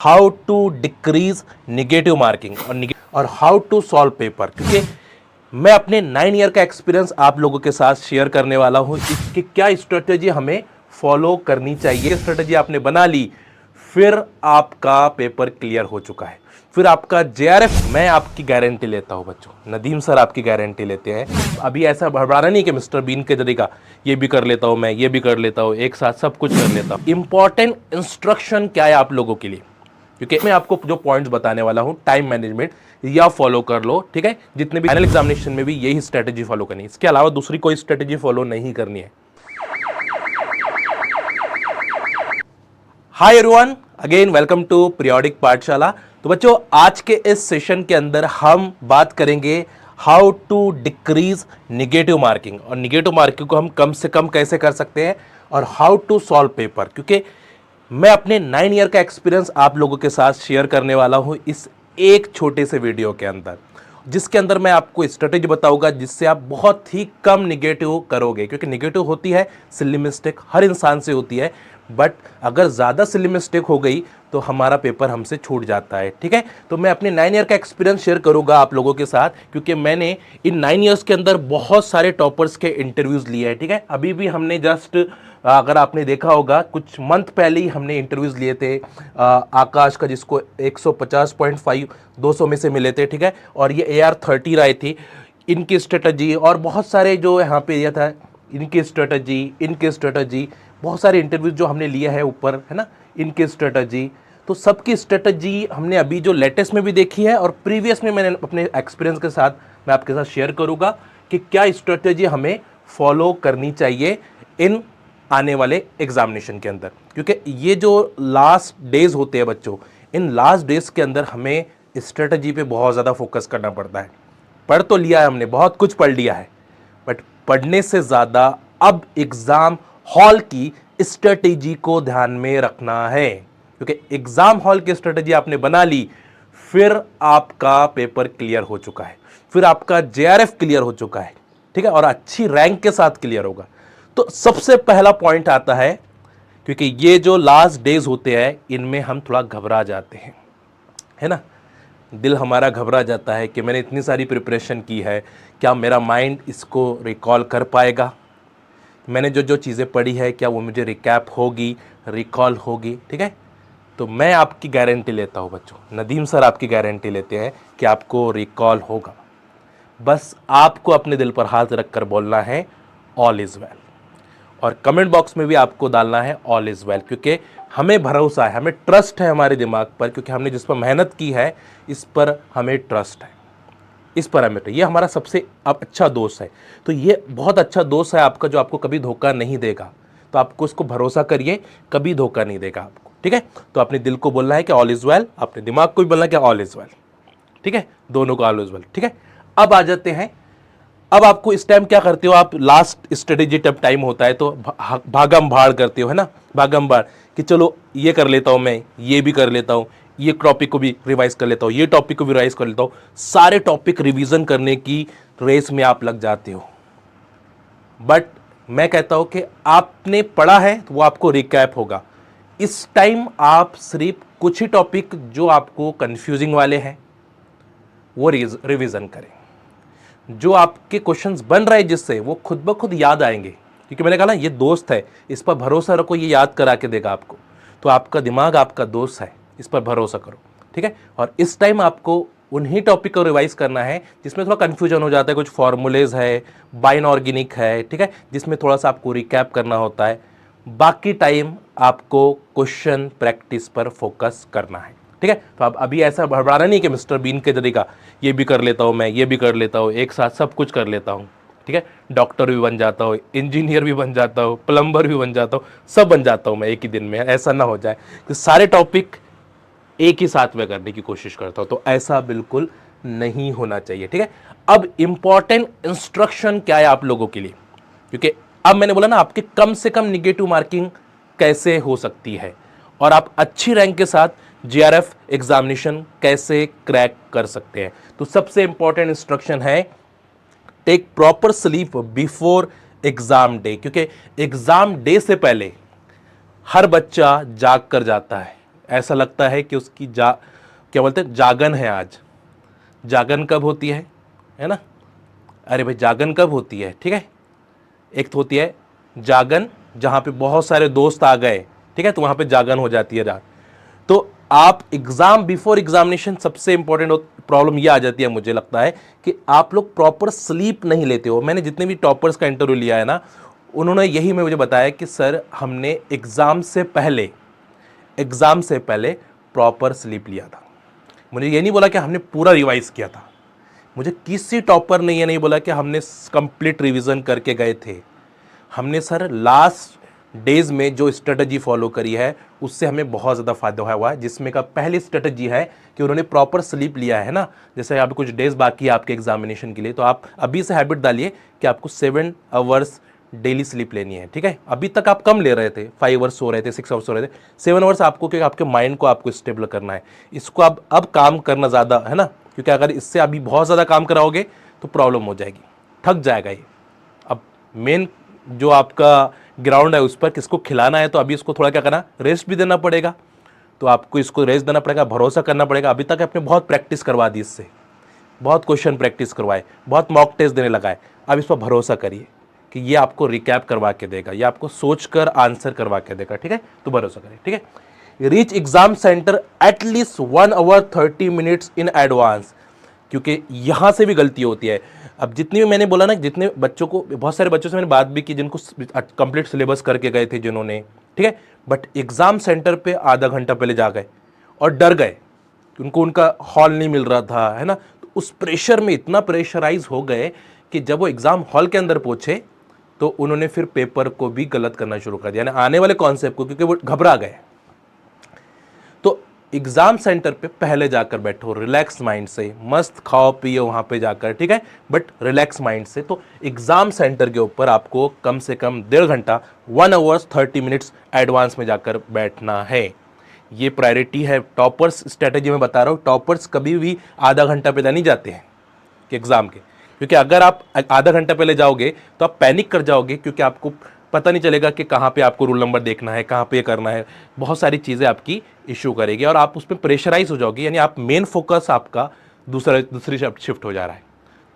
How to decrease negative marking और how to solve paper, क्योंकि मैं अपने 9 ईयर का एक्सपीरियंस आप लोगों के साथ शेयर करने वाला हूं। इसकी क्या स्ट्रेटेजी हमें फॉलो करनी चाहिए। स्ट्रेटेजी आपने बना ली, फिर आपका पेपर क्लियर हो चुका है, फिर आपका जेआरएफ मैं आपकी गारंटी लेता हूं बच्चों, नदीम सर आपकी गारंटी लेते हैं। अभी ऐसा भड़बड़ाना नहीं कि मिस्टर बीन के तरीका ये भी कर लेता हूं, मैं ये भी कर लेता हूं, एक साथ सब कुछ कर लेता हूं। इंपॉर्टेंट इंस्ट्रक्शन क्या है आप लोगों के लिए, क्योंकि मैं आपको जो पॉइंट्स बताने वाला हूं, टाइम मैनेजमेंट या फॉलो कर लो, ठीक है। जितने भी फाइनल एग्जामिनेशन में भी यही स्ट्रेटेजी फॉलो करनी है, इसके अलावा दूसरी कोई स्ट्रेटेजी फॉलो नहीं करनी है। Hi everyone, again welcome to periodic Pathshala. तो बच्चों, आज के इस सेशन के अंदर हम बात करेंगे how to decrease negative marking, और निगेटिव मार्किंग को हम कम से कम कैसे कर सकते हैं, और हाउ टू सॉल्व पेपर, क्योंकि मैं अपने 9 ईयर का एक्सपीरियंस आप लोगों के साथ शेयर करने वाला हूं इस एक छोटे से वीडियो के अंदर, जिसके अंदर मैं आपको स्ट्रेटेजी बताऊंगा जिससे आप बहुत ही कम निगेटिव करोगे। क्योंकि निगेटिव होती है सिली मिस्टेक, हर इंसान से होती है, बट अगर ज़्यादा सिली मिस्टेक हो गई तो हमारा पेपर हमसे छूट जाता है, ठीक है। तो मैं अपने 9 ईयर का एक्सपीरियंस शेयर करूंगा आप लोगों के साथ, क्योंकि मैंने इन 9 ईयर्स के अंदर बहुत सारे टॉपर्स के इंटरव्यूज़ लिए हैं, ठीक है। अभी भी हमने जस्ट, अगर आपने देखा होगा, कुछ मंथ पहले ही हमने इंटरव्यूज़ लिए थे आकाश का, जिसको 150.5 200 में से मिले थे, ठीक है। और ये AR30 आई थी, इनकी स्ट्रेटजी, और बहुत सारे जो यहाँ पे दिया था इनकी स्ट्रेटजी, बहुत सारे इंटरव्यूज जो हमने लिए हैं ऊपर, है ना, इनकी स्ट्रेटजी। तो सबकी स्ट्रेटजी हमने अभी जो लेटेस्ट में भी देखी है, और प्रीवियस में मैंने अपने एक्सपीरियंस के साथ मैं आपके साथ शेयर करूंगा कि क्या स्ट्रेटजी हमें फॉलो करनी चाहिए इन आने वाले एग्जामिनेशन के अंदर। क्योंकि ये जो लास्ट डेज होते हैं बच्चों, इन लास्ट डेज के अंदर हमें स्ट्रेटजी पे बहुत ज़्यादा फोकस करना पड़ता है। पढ़ तो लिया है हमने, बहुत कुछ पढ़ लिया है, बट पढ़ने से ज़्यादा अब एग्ज़ाम हॉल की स्ट्रेटेजी को ध्यान में रखना है। क्योंकि एग्ज़ाम हॉल की स्ट्रेटेजी आपने बना ली, फिर आपका पेपर क्लियर हो चुका है, फिर आपका जेआरएफ क्लियर हो चुका है, ठीक है, और अच्छी रैंक के साथ क्लियर होगा। तो सबसे पहला पॉइंट आता है, क्योंकि ये जो लास्ट डेज होते हैं इनमें हम थोड़ा घबरा जाते हैं, है ना, दिल हमारा घबरा जाता है कि मैंने इतनी सारी प्रिपरेशन की है, क्या मेरा माइंड इसको रिकॉल कर पाएगा, मैंने जो जो चीज़ें पढ़ी है क्या वो मुझे रिकैप होगी, रिकॉल होगी, ठीक है। तो मैं आपकी गारंटी लेता हूँ बच्चों, नदीम सर आपकी गारंटी लेते हैं कि आपको रिकॉल होगा। बस आपको अपने दिल पर हाथ रख कर बोलना है ऑल इज़ वेल, और कमेंट बॉक्स में भी आपको डालना है ऑल इज़ वेल, क्योंकि हमें भरोसा है, हमें ट्रस्ट है हमारे दिमाग पर, क्योंकि हमने जिस पर मेहनत की है इस पर हमें ट्रस्ट है, इस पैरामीटर, ये हमारा सबसे अब अच्छा दोस्त है। तो ये बहुत अच्छा दोस्त है आपका, जो आपको कभी धोखा नहीं देगा। तो आपको इसको भरोसा करिए, कभी धोखा नहीं देगा आपको, ठीक है। तो अपने दिल को बोलना है कि ऑल इज़ वेल, अपने दिमाग को भी बोलना है कि ऑल इज़ वेल, ठीक है, दोनों को ऑल इज़ वेल, ठीक है। अब आ जाते हैं, अब आपको इस टाइम क्या करते हो आप, लास्ट स्ट्रेटेजी जब टाइम होता है तो भागम भाड़ करते हो, है ना, भागम भाड़, कि चलो ये कर लेता हूँ, मैं ये भी कर लेता हूँ, ये टॉपिक को भी रिवाइज कर लेता हूँ, ये टॉपिक को भी रिवाइज कर लेता हूँ, सारे टॉपिक रिवीजन करने की रेस में आप लग जाते हो। बट मैं कहता हूँ कि आपने पढ़ा है तो वो आपको रिकैप होगा। इस टाइम आप सिर्फ कुछ ही टॉपिक जो आपको कंफ्यूजिंग वाले हैं वो रिवीजन करें, जो आपके क्वेश्चंस बन रहे हैं जिससे वो खुद ब खुद याद आएंगे। क्योंकि मैंने कहा ना, ये दोस्त है, इस पर भरोसा रखो, ये याद करा के देगा आपको। तो आपका दिमाग आपका दोस्त है, इस पर भरोसा करो, ठीक है। और इस टाइम आपको उन्हीं टॉपिक को रिवाइज करना है जिसमें थोड़ा कन्फ्यूजन हो जाता है, कुछ फॉर्मूलेज है, बाइन ऑर्गेनिक है, ठीक है, जिसमें थोड़ा सा आपको रिकैप करना होता है। बाकी टाइम आपको क्वेश्चन प्रैक्टिस पर फोकस करना है, ठीक है। तो अब अभी ऐसा भड़बड़ाना नहीं कि मिस्टर बीन के तरीका ये भी कर लेता हूँ, मैं ये भी कर लेता हूँ, एक साथ सब कुछ कर लेता हूँ, ठीक है, डॉक्टर भी बन जाता हूँ, इंजीनियर भी बन जाता हूँ, प्लम्बर भी बन जाता हूँ, सब बन जाता हूँ मैं एक ही दिन में। ऐसा ना हो जाए कि सारे टॉपिक एक ही साथ में करने की कोशिश करता हूँ, तो ऐसा बिल्कुल नहीं होना चाहिए, ठीक है। अब इंपॉर्टेंट इंस्ट्रक्शन क्या है आप लोगों के लिए, क्योंकि अब मैंने बोला ना, आपके कम से कम निगेटिव मार्किंग कैसे हो सकती है, और आप अच्छी रैंक के साथ जेआरएफ एग्जामिनेशन कैसे क्रैक कर सकते हैं। तो सबसे इंपॉर्टेंट इंस्ट्रक्शन है, take proper sleep before exam day. क्योंकि एग्जाम डे से पहले हर बच्चा जाग कर जाता है, ऐसा लगता है कि उसकी क्या बोलते हैं, जागन है आज। जागन कब होती है ना? अरे भाई जागन कब होती है, ठीक है? एक तो होती है जागन जहाँ पे बहुत सारे दोस्त आ गए, ठीक है, तो वहाँ पे जागन हो जाती है रात। तो आप एग्जाम बिफोर एग्जामिनेशन सबसे इंपॉर्टेंट प्रॉब्लम ये आ जाती है, मुझे लगता है कि आप लोग प्रॉपर स्लीप नहीं लेते हो। मैंने जितने भी टॉपर्स का इंटरव्यू लिया है ना, उन्होंने यही मुझे बताया कि सर हमने एग्जाम से पहले प्रॉपर स्लीप लिया था। मुझे ये नहीं बोला कि हमने पूरा रिवाइज किया था। मुझे किसी टॉपर ने ये नहीं बोला कि हमने कंप्लीट रिवीजन करके गए थे। हमने सर लास्ट डेज में जो स्ट्रेटजी फॉलो करी है उससे हमें बहुत ज़्यादा फायदा हुआ है, जिसमें का पहली स्ट्रेटजी है कि उन्होंने प्रॉपर स्लीप लिया है ना। जैसे अभी कुछ डेज बाकी है आपके एग्जामिनेशन के लिए, तो आप अभी से हैबिट डालिए कि आपको 7 आवर्स डेली स्लीप लेनी है, ठीक है? अभी तक आप कम ले रहे थे, 5 आवर्स सो रहे थे, 6 आवर्स सो रहे थे, 7 आवर्स आपको, क्योंकि आपके माइंड को आपको स्टेबल करना है। इसको अब काम करना ज़्यादा है ना, क्योंकि अगर इससे अभी बहुत ज़्यादा काम कराओगे तो प्रॉब्लम हो जाएगी, थक जाएगा ये। अब मेन जो आपका ग्राउंड है उस पर किसको खिलाना है, तो अभी इसको थोड़ा क्या करना, रेस्ट भी देना पड़ेगा। तो आपको इसको रेस्ट देना पड़ेगा, भरोसा करना पड़ेगा। अभी तक आपने बहुत प्रैक्टिस करवा दी, इससे बहुत क्वेश्चन प्रैक्टिस करवाए, बहुत मॉक टेस्ट देने लगाए। अब इस पर भरोसा करिए कि ये आपको रिकैप करवा के देगा, ये आपको सोचकर आंसर करवा के देगा, ठीक है? तो भरोसा करिए, ठीक है? Reach exam centre at least 1 hour 30 minutes in advance, क्योंकि यहाँ से भी गलती होती है। अब जितनी भी मैंने बोला ना, जितने बच्चों को, बहुत सारे बच्चों से मैंने बात भी की जिनको कंप्लीट सिलेबस करके गए थे जिन्होंने, ठीक है, बट एग्जाम सेंटर पे आधा घंटा पहले जा गए और डर गए कि उनको उनका हॉल नहीं मिल रहा था, है ना? तो उस प्रेशर में इतना प्रेशराइज हो गए कि जब वो एग्जाम हॉल के अंदर पहुंचे तो उन्होंने फिर पेपर को भी गलत करना शुरू कर दिया, यानी आने वाले कॉन्सेप्ट को, क्योंकि वो घबरा गए। तो एग्जाम सेंटर पे पहले जाकर बैठो रिलैक्स माइंड से, मस्त खाओ पियो वहां पे जाकर, ठीक है, बट रिलैक्स माइंड से। तो एग्जाम सेंटर के ऊपर आपको कम से कम 1.5 घंटा 1 आवर्स 30 मिनट्स एडवांस में जाकर बैठना है। ये प्रायोरिटी है। टॉपर्स स्ट्रेटेजी में बता रहा हूँ, टॉपर्स कभी भी आधा घंटा पहले नहीं जाते हैं कि एग्जाम के, क्योंकि अगर आप आधा घंटा पहले जाओगे तो आप पैनिक कर जाओगे, क्योंकि आपको पता नहीं चलेगा कि कहाँ पे आपको रोल नंबर देखना है, कहाँ पे ये करना है, बहुत सारी चीज़ें आपकी इशू करेगी और आप उस पर प्रेशराइज हो जाओगे। यानी आप मेन फोकस आपका दूसरी तरफ शिफ्ट हो जा रहा है।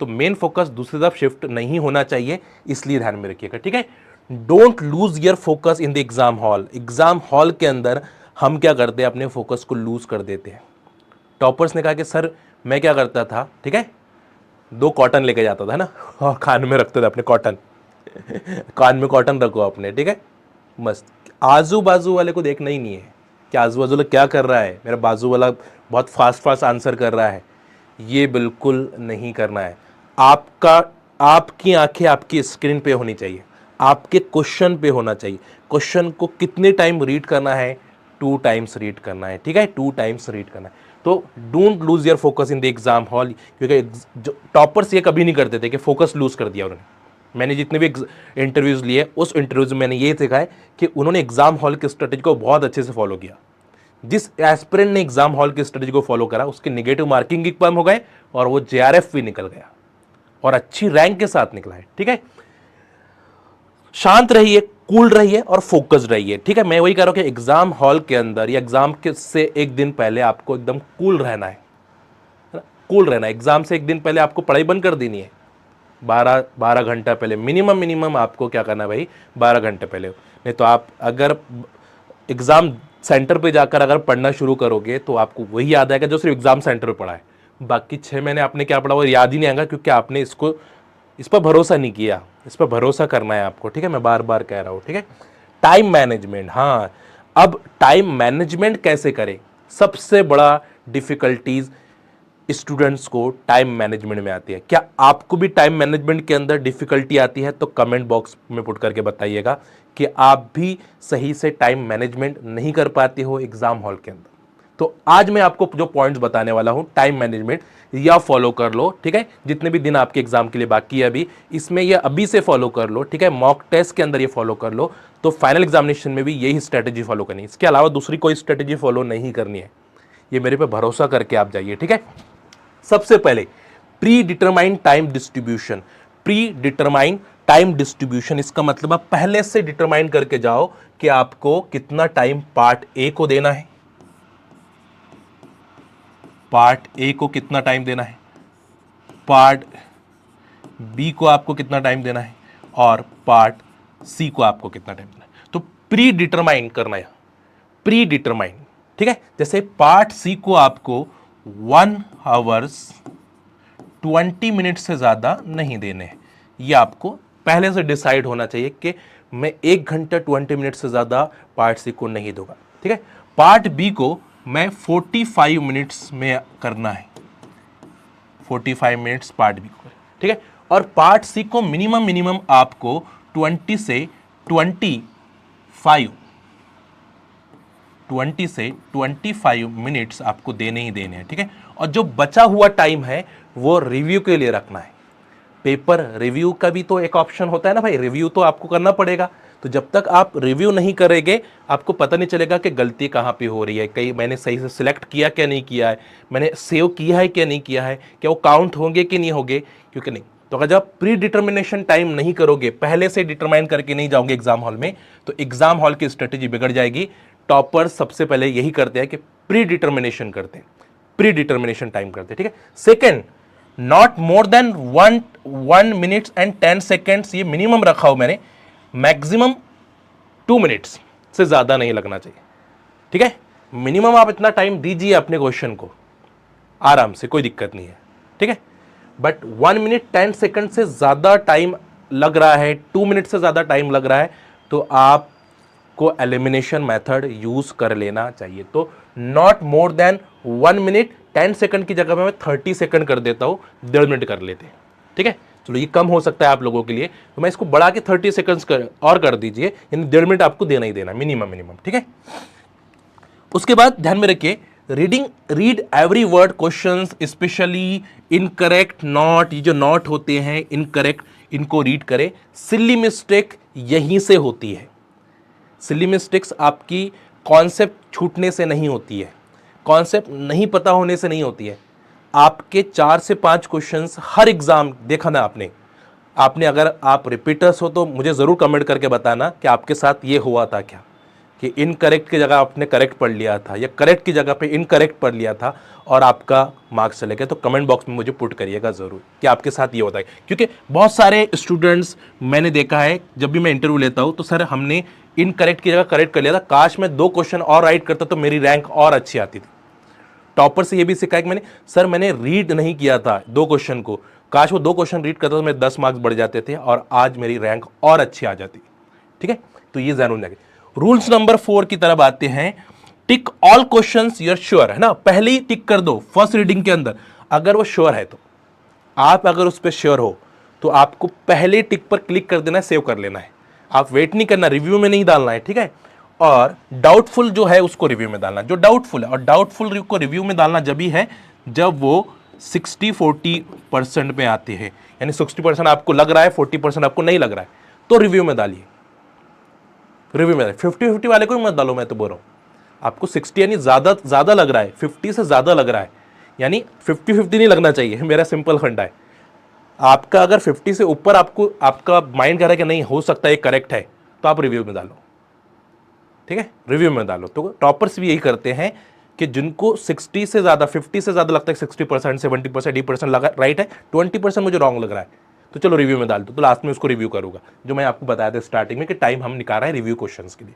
तो मेन फोकस दूसरी तरफ शिफ्ट नहीं होना चाहिए, इसलिए ध्यान में रखिएगा, ठीक है? Don't lose your focus in the exam hall. Exam hall के अंदर हम क्या करते हैं, अपने फोकस को लूज कर देते हैं। टॉपर्स ने कहा कि सर मैं क्या करता था, ठीक है, 2 कॉटन लेके जाता था ना, और कान में रखते थे अपने कॉटन कान में कॉटन रखो अपने, ठीक है, मस्त। आजू बाजू वाले को देखना ही नहीं है कि आजू बाजू वाला क्या कर रहा है, मेरा बाजू वाला बहुत फास्ट आंसर कर रहा है, ये बिल्कुल नहीं करना है। आपकी आंखें आपकी स्क्रीन पे होनी चाहिए, आपके क्वेश्चन पे होना चाहिए। क्वेश्चन को कितने टाइम रीड करना है, 2 टाइम्स रीड करना है, ठीक है, 2 टाइम्स रीड करना है। तो don't lose your focus in the exam hall, क्योंकि जो टॉपर्स ये कभी नहीं करते थे कि फोकस लूज कर दिया उन्होंने। मैंने जितने भी इंटरव्यूज़ लिए उस इंटरव्यूज में मैंने ये सीखा है कि उन्होंने एग्जाम हॉल की स्ट्रेटेजी को बहुत अच्छे से फॉलो किया। जिस एस्पिरेंट ने एग्जाम हॉल की स्ट्रेटेजी को फॉलो करा उसके नेगेटिव मार्किंग भी कम हो गए और वो JRF भी निकल गया और अच्छी रैंक के साथ निकला है, ठीक है? शांत रहिए, कूल रहिए और फोकस्ड रहिए, ठीक है? मैं वही कह रहा हूं कि एग्जाम हॉल के अंदर या एग्जाम के से एक दिन पहले आपको एकदम कूल रहना है, कूल रहना है। एग्जाम से एक दिन पहले आपको पढ़ाई बंद कर देनी है। 12 घंटा पहले मिनिमम आपको क्या करना है भाई, 12 घंटे पहले। नहीं तो आप अगर एग्जाम सेंटर पे जाकर अगर पढ़ना शुरू करोगे तो आपको वही याद आएगा जो सिर्फ एग्जाम सेंटर पे पढ़ा है। बाकी 6 महीने आपने क्या पढ़ा वो याद ही नहीं आएगा, क्योंकि आपने इस पर भरोसा नहीं किया। इस पर भरोसा करना है आपको, ठीक है? मैं बार बार कह रहा हूँ, ठीक है? टाइम मैनेजमेंट, हाँ, अब टाइम मैनेजमेंट कैसे करें? सबसे बड़ा डिफिकल्टीज स्टूडेंट्स को टाइम मैनेजमेंट में आती है। क्या आपको भी टाइम मैनेजमेंट के अंदर डिफिकल्टी आती है? तो कमेंट बॉक्स में पुट करके बताइएगा कि आप भी सही से टाइम मैनेजमेंट नहीं कर पाते हो एग्जाम हॉल के अंदर। तो आज मैं आपको जो पॉइंट्स बताने वाला हूं, टाइम मैनेजमेंट या फॉलो कर लो, ठीक है? जितने भी दिन आपके एग्जाम के लिए बाकी है अभी, इसमें ये अभी से फॉलो कर लो, ठीक है? मॉक टेस्ट के अंदर ये फॉलो कर लो, तो फाइनल एग्जामिनेशन में भी यही स्ट्रेटेजी फॉलो करनी है। इसके अलावा दूसरी कोई स्ट्रेटेजी फॉलो नहीं करनी है। ये मेरे पे भरोसा करके आप जाइए, ठीक है? सबसे पहले pre determined time distribution. Pre determined time distribution इसका मतलब आप पहले से डिटरमाइन करके जाओ कि आपको कितना टाइम पार्ट ए को देना है, पार्ट ए को कितना टाइम देना है, पार्ट बी को आपको कितना टाइम देना है, और पार्ट सी को आपको कितना टाइम देना है। तो प्री डिटरमाइन करना है, प्री डिटरमाइन, ठीक है। जैसे पार्ट सी को आपको 1 आवर्स 20 मिनट से ज़्यादा नहीं देने हैं, ये आपको पहले से डिसाइड होना चाहिए कि मैं 1 घंटा 20 मिनट से ज़्यादा पार्ट सी को नहीं दूंगा, ठीक है। पार्ट बी को मैं 45 मिनट्स में करना है, 45 मिनट्स पार्ट बी को, ठीक है। और पार्ट सी को मिनिमम आपको 20 से 25 मिनट्स आपको देने ही देने हैं, ठीक है। और जो बचा हुआ टाइम है वो रिव्यू के लिए रखना है। पेपर रिव्यू का भी तो एक ऑप्शन होता है ना भाई, रिव्यू तो आपको करना पड़ेगा। तो जब तक आप रिव्यू नहीं करेंगे आपको पता नहीं चलेगा कि गलती कहाँ पे हो रही है, कहीं मैंने सही से सिलेक्ट किया क्या नहीं किया है, मैंने सेव किया है क्या नहीं किया है, क्या वो काउंट होंगे कि नहीं होंगे, क्योंकि नहीं। तो अगर जब प्री डिटर्मिनेशन टाइम नहीं करोगे, पहले से डिटरमाइन करके नहीं जाओगे एग्जाम हॉल में, तो एग्जाम हॉल की स्ट्रेटेजी बिगड़ जाएगी। टॉपर सबसे पहले यही करते हैं कि प्री डिटर्मिनेशन करते हैं, प्री डिटर्मिनेशन टाइम करते हैं, ठीक है। Second, not more than 1 minute and 10 seconds, ये मिनिमम रखा हो मैंने, मैक्सिमम 2 मिनट्स से ज्यादा नहीं लगना चाहिए, ठीक है। मिनिमम आप इतना टाइम दीजिए अपने क्वेश्चन को आराम से, कोई दिक्कत नहीं है, ठीक है। बट 1 मिनट 10 सेकेंड से ज्यादा टाइम लग रहा है, 2 मिनट से ज्यादा टाइम लग रहा है, तो आपको एलिमिनेशन मेथड यूज कर लेना चाहिए। तो not more than 1 minute 10 second की जगह में मैं 30 सेकंड कर देता हूं, 1.5 मिनट कर लेते हैं, ठीक है। चलो ये कम हो सकता है आप लोगों के लिए, तो मैं इसको बढ़ा के 30 सेकंड्स और कर दीजिए, यानी 1.5 मिनट आपको देना ही देना मिनिमम, ठीक है। उसके बाद ध्यान में रखिए, read every word questions, specially incorrect, not, ये जो नॉट होते हैं इनकरेक्ट, इनको रीड करें। सिली मिस्टेक यहीं से होती है, सिली मिस्टेक्स आपकी कॉन्सेप्ट छूटने से नहीं होती है, कॉन्सेप्ट नहीं पता होने से नहीं होती है। आपके 4 से 5 क्वेश्चंस हर एग्जाम देखा ना आपने अगर आप रिपीटर्स हो तो मुझे ज़रूर कमेंट करके बताना कि आपके साथ ये हुआ था क्या, कि इनकरेक्ट की जगह आपने करेक्ट पढ़ लिया था या करेक्ट की जगह पे इनकरेक्ट पढ़ लिया था और आपका मार्क्स चले गए। तो कमेंट बॉक्स में मुझे पुट करिएगा ज़रूर कि आपके साथ ये होता है, क्योंकि बहुत सारे स्टूडेंट्स मैंने देखा है, जब भी मैं इंटरव्यू लेता हूँ तो सर हमने इनकरेक्ट की जगह करेक्ट कर लिया था, काश मैं 2 क्वेश्चन और राइट करता तो मेरी रैंक और अच्छी आती थी। टॉपर से ये भी सीखा है कि मैंने रीड नहीं किया था 2 क्वेश्चन को, काश वो 2 क्वेश्चन रीड करता तो मेरे 10 मार्क्स बढ़ जाते थे और आज मेरी रैंक और अच्छी आ जाती, ठीक है। तो ये जरूर लगे। रूल्स नंबर 4 की तरफ आते हैं। टिक ऑल क्वेश्चंस यूर श्योर, है ना, पहले ही टिक कर दो फर्स्ट रीडिंग के अंदर, अगर वो श्योर है तो। आप अगर उस पर श्योर हो तो आपको पहले टिक पर क्लिक कर देना है, सेव कर लेना है, आप वेट नहीं करना, रिव्यू में नहीं डालना है, ठीक है। और डाउटफुल जो है उसको रिव्यू में डालना, जो डाउटफुल है, और डाउटफुल को रिव्यू में डालना जब भी है जब वो 60-40% में आते हैं, यानी 60% आपको लग रहा है, 40% आपको नहीं लग रहा है, तो रिव्यू में डालिए, रिव्यू में। 50-50 वाले को ही मत डालो, मैं तो बोल रहा हूँ आपको 60 यानी ज्यादा लग रहा है, 50 से ज्यादा लग रहा है, यानी 50-50 नहीं लगना चाहिए, मेरा सिंपल फंडा है। आपका अगर 50 से ऊपर आपको आपका माइंड कह रहा है कि नहीं हो सकता है करेक्ट है, तो आप रिव्यू में डालो, ठीक है, रिव्यू में डालो। तो टॉपर्स भी यही करते हैं कि जिनको 60 से ज्यादा, 50 से ज्यादा लगता है, 60%, 70%, 80% लगा राइट है, 20% मुझे रॉन्ग लग रहा है, तो चलो रिव्यू में डाल दो, तो लास्ट में उसको रिव्यू करूंगा, जो मैं आपको बताया था स्टार्टिंग में कि टाइम हम निकाल रहे हैं रिव्यू क्वेश्चंस के लिए।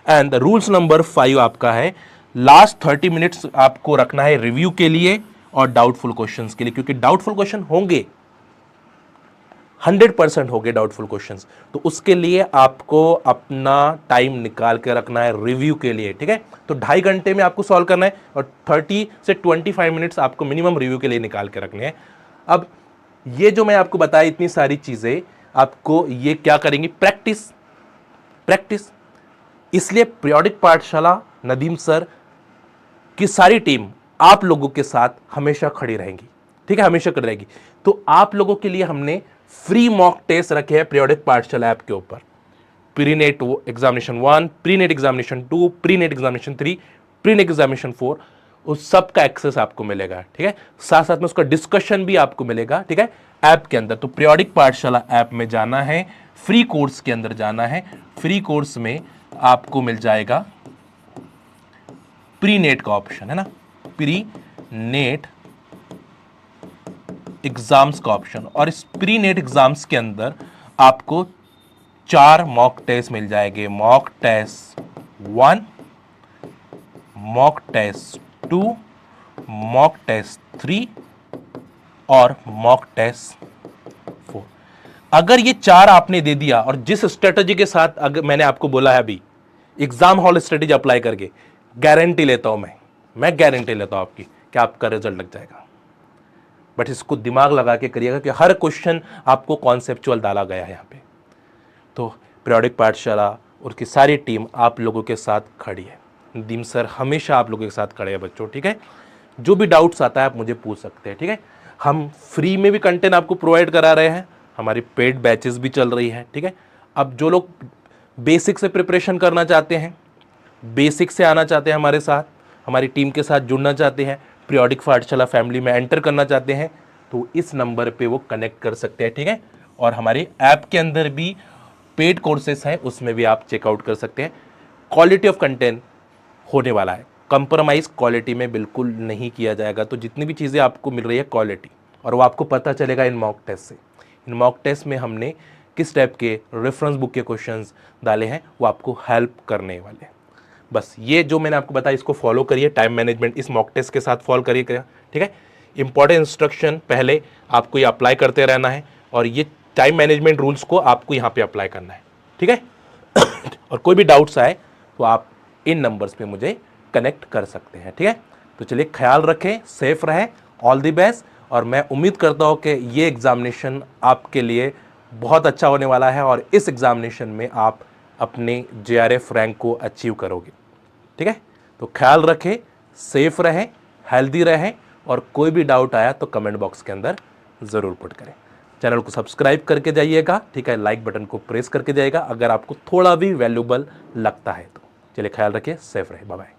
एंड रूल्स नंबर 5 आपका है, लास्ट 30 मिनट्स आपको रखना है रिव्यू के लिए और डाउटफुल क्वेश्चंस के लिए, क्योंकि डाउटफुल क्वेश्चन होंगे, 100% हो गए डाउटफुल क्वेश्चंस, तो उसके लिए आपको अपना टाइम निकाल के रखना है रिव्यू के लिए, ठीक है। तो 2.5 घंटे में आपको सॉल्व करना है और 30 से 25 मिनट्स आपको मिनिमम रिव्यू के लिए निकाल के रखने हैं। अब ये जो मैं आपको बताया इतनी सारी चीजें, आपको ये क्या करेंगी, प्रैक्टिस। इसलिए पीरियोडिक पाठशाला नदीम सर की सारी टीम आप लोगों के साथ हमेशा खड़ी रहेंगी, ठीक है, हमेशा खड़ी रहेगी। तो आप लोगों के लिए हमने फ्री मॉक टेस्ट रखे हैं पीरियोडिक पाठशाला ऐप के ऊपर, pre net examination 1, pre net examination 2, pre net examination 3, pre net examination 4, उस सब का एक्सेस आपको मिलेगा, ठीक है। साथ साथ में उसका डिस्कशन भी आपको मिलेगा, ठीक है, ऐप के अंदर। तो पीरियोडिक पाठशाला ऐप में जाना है, फ्री कोर्स के अंदर जाना है, फ्री कोर्स में आपको मिल जाएगा प्री नेट का ऑप्शन, है ना, प्री नेट एग्जाम्स का ऑप्शन, और इस प्री नेट एग्जाम्स के अंदर आपको 4 मॉक टेस्ट मिल जाएंगे। Mock test 1, mock test 2, mock test 3 और मॉक टेस्ट 4। अगर ये 4 आपने दे दिया और जिस स्ट्रेटजी के साथ अगर मैंने आपको बोला है अभी एग्जाम हॉल स्ट्रेटजी अप्लाई करके, गारंटी लेता हूं मैं गारंटी लेता हूं आपकी कि आपका रिजल्ट लग जाएगा। बट इसको दिमाग लगा के करिएगा कि हर क्वेश्चन आपको कॉन्सेप्चुअल डाला गया है यहाँ पे। तो पीरियोडिक पाठशाला और उसकी सारी टीम आप लोगों के साथ खड़ी है। नदीम सर हमेशा आप लोगों के साथ खड़े हैं बच्चों, ठीक है। जो भी डाउट्स आता है आप मुझे पूछ सकते हैं, ठीक है। हम फ्री में भी कंटेंट आपको प्रोवाइड करा रहे हैं, हमारी पेड बैचेस भी चल रही है, ठीक है। अब जो लोग बेसिक से प्रिपरेशन करना चाहते हैं, बेसिक से आना चाहते हैं हमारे साथ, हमारी टीम के साथ जुड़ना चाहते हैं, पीरियोडिक पाठशाला फैमिली में एंटर करना चाहते हैं, तो इस नंबर पे वो कनेक्ट कर सकते हैं, ठीक है। और हमारे ऐप के अंदर भी पेड कोर्सेस हैं, उसमें भी आप चेकआउट कर सकते हैं। क्वालिटी ऑफ कंटेंट होने वाला है, कंप्रोमाइज़ क्वालिटी में बिल्कुल नहीं किया जाएगा। तो जितनी भी चीज़ें आपको मिल रही है क्वालिटी, और वो आपको पता चलेगा इन मॉक टेस्ट से। इन मॉक टेस्ट में हमने किस टाइप के रेफरेंस बुक के क्वेश्चंस डाले हैं वो आपको हेल्प करने वाले हैं। बस ये जो मैंने आपको बताया इसको फॉलो करिए, टाइम मैनेजमेंट इस मॉक टेस्ट के साथ फॉलो करिए, ठीक है। इंपॉर्टेंट इंस्ट्रक्शन पहले आपको ये अप्लाई करते रहना है, और ये टाइम मैनेजमेंट रूल्स को आपको यहाँ पे अप्लाई करना है, ठीक है। और कोई भी डाउट्स आए तो आप इन नंबर्स पे मुझे कनेक्ट कर सकते हैं, ठीक है। तो चलिए ख्याल रखें, सेफ रहें, ऑल द बेस्ट। और मैं उम्मीद करता हूँ कि ये एग्जामिनेशन आपके लिए बहुत अच्छा होने वाला है और इस एग्जामिनेशन में आप अपने JRF रैंक को अचीव करोगे, ठीक है। तो ख्याल रखें, सेफ रहें, हेल्दी रहें, और कोई भी डाउट आया तो कमेंट बॉक्स के अंदर ज़रूर पुट करें। चैनल को सब्सक्राइब करके जाइएगा, ठीक है, लाइक बटन को प्रेस करके जाइएगा अगर आपको थोड़ा भी वैल्यूबल लगता है तो। चलिए ख्याल रखिए, सेफ रहे, बाय बाय।